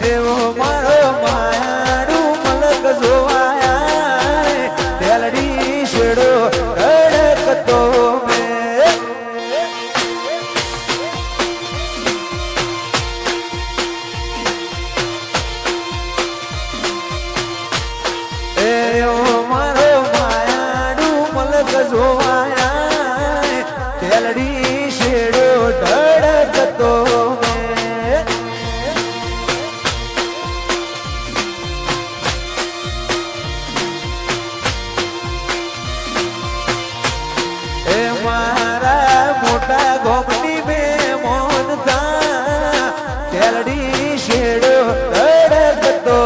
એવો મારો માયાડું મલક જોવાયા તેલડી શેડો અડકતો એવો મારો માયાડું મલક જોવાયા તેલડી શેડો ઢળકતો મોટા ગોમની મેં મોનતા તેલડી શેડો અડકતો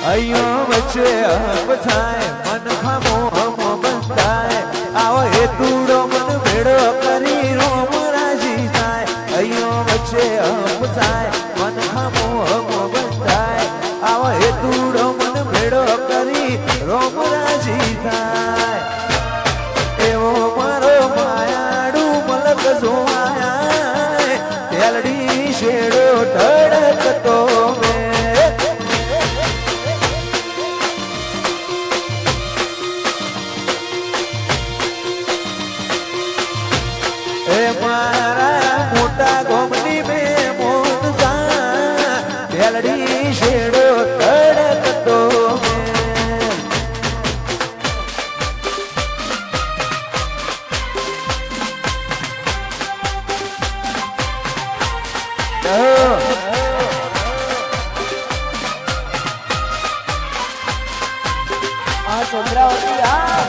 અયો વચ્ચે હબ થાય મન ખામો હમો બંધાય આવો એ તૂડો મન ભેડો કરી રોમ રાજી થાય અયો વચ્ચે હબ થાય મન ખામો હમો બંધાય આવો એ તૂડો મન ભેડો કરી રોમ રાજી થાય એવો મારો માયાડું મલક જોવાયા તેલડી શેડો ઢળકતો મારા મોટા ગોમની મેં મોનતા તેલડી શેડો ધડકતો આ ચંદ્રાવતી આ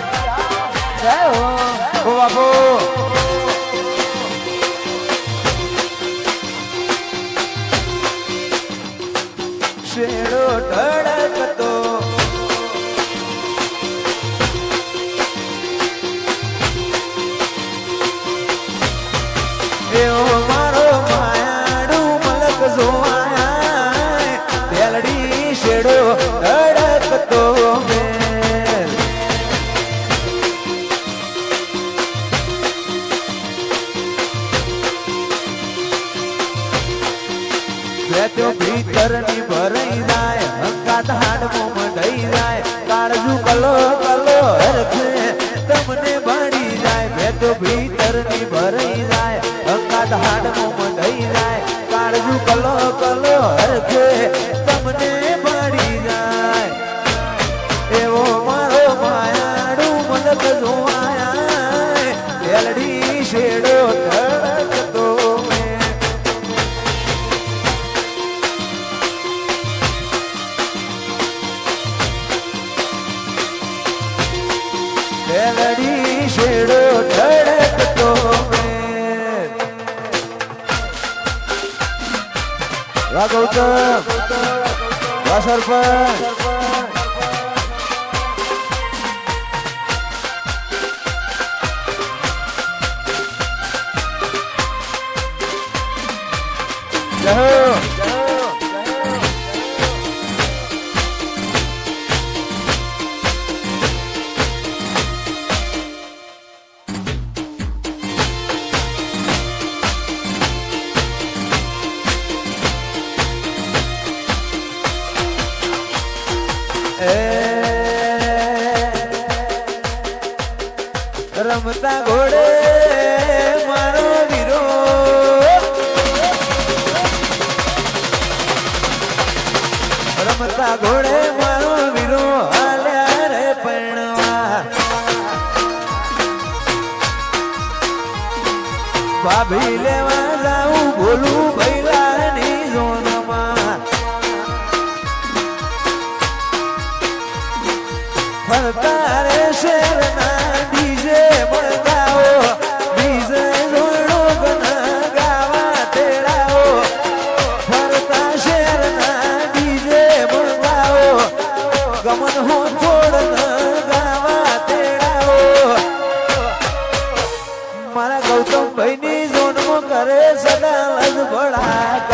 જય હો બાપુ શેડો ઢળકતો એવો મારો માયાડું મલક જોવાયા તેલડી શેડો ઢળકતો ભીતરની ભરાઈ જાય હંકાત હાડમો મંડાઈ જાય કાળજુ કલો કલો હરખે તમને બાળી જાય મેં તો ભીતરની ભરાઈ જાય હંકાત હાડમો મંડાઈ જાય કાળજુ કલો કલો હરખે તમને બાળી જાય એવો મારો માયાડું મલક જોવાયા તેલડી શેડો ધડકતો તેલડી શેડો ઢળકતો ગૌતમ સરપંચ રમતા ઘોડે મારો વીરો રમતા ઘોડે મારો વીરો હાલ્યા રે પરણવા ભાભી લેવા જાઉં બોલું ભૈલાની ઝોનમાં ફરતા રે શેરના ડીજે મળગાવો ડીજે જોડો ગના ગાવા તેડાવો ફરતા શેરના ડીજે મળગાવો ગમન હો છોડ ગાવા તેડાવો મારા ગૌતમ ભાઈની ઝોનમાં કરે સદા લજ ભડા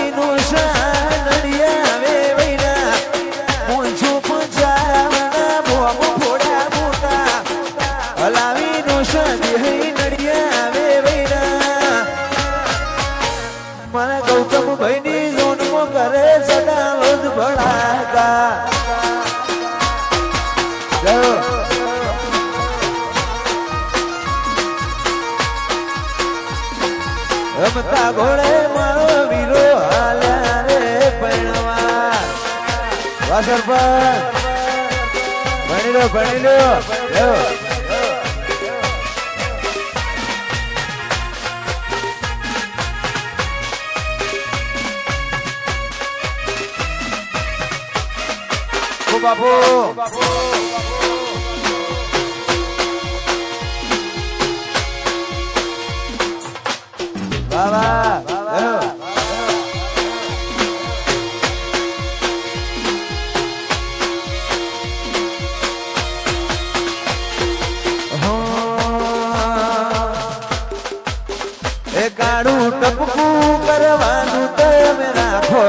લાવીનું નડિયા વે વૈરા પૂંછું પૂંચાવના બોમ ફોડા મોટા લાવીનું દેહી નડિયા વે વૈરા મારા ગૌતમ ભાઈની જોનમાં કરે સડાલો જ ભડાકા રમતા ઘોડે મારો વીરો હાલ્યા રે પૈણવા વાસર પર ભણી લો બાપુ એ કાળું ટપકું કરવાનું તમે રાખો